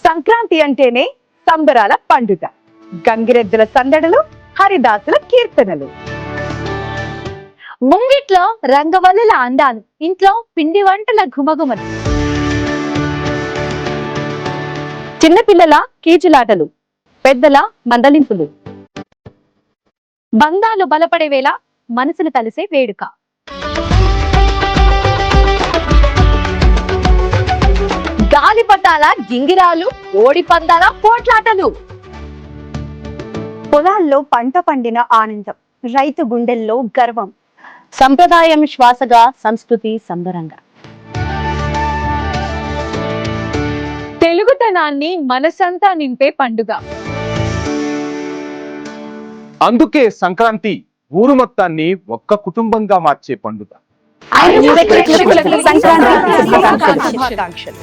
సంక్రాంతి అంటేనే సంబరాల పండుగ. గంగిరెద్దుల సందడులు, హరిదాసుల కీర్తనలు. ముంగిట్లో రంగవల్లుల అందాలు, ఇంట్లో పిండి వంటల ఘుమఘుమలు. చిన్నపిల్లల కీచులాటలు, పెద్దల మందలింపులు. బంధాలు బలపడే వేళ మనసులు కలిసే వేడుక. గాలిపటాల గింగిరాలు, ఓడి పందాల పోట్లాటలు. పొలాల్లో పంట పండిన ఆనందం, రైతు గుండెల్లో గర్వం. సంప్రదాయం శ్వాసగా, సంస్కృతి సంబరంగా. తెలుగుతనాన్ని మనసంతా నింపే పండుగ. అందుకే సంక్రాంతి ఊరు మొత్తాన్ని ఒక్క కుటుంబంగా మార్చే పండుగ. సంక్రాంతి శుభాకాంక్షలు.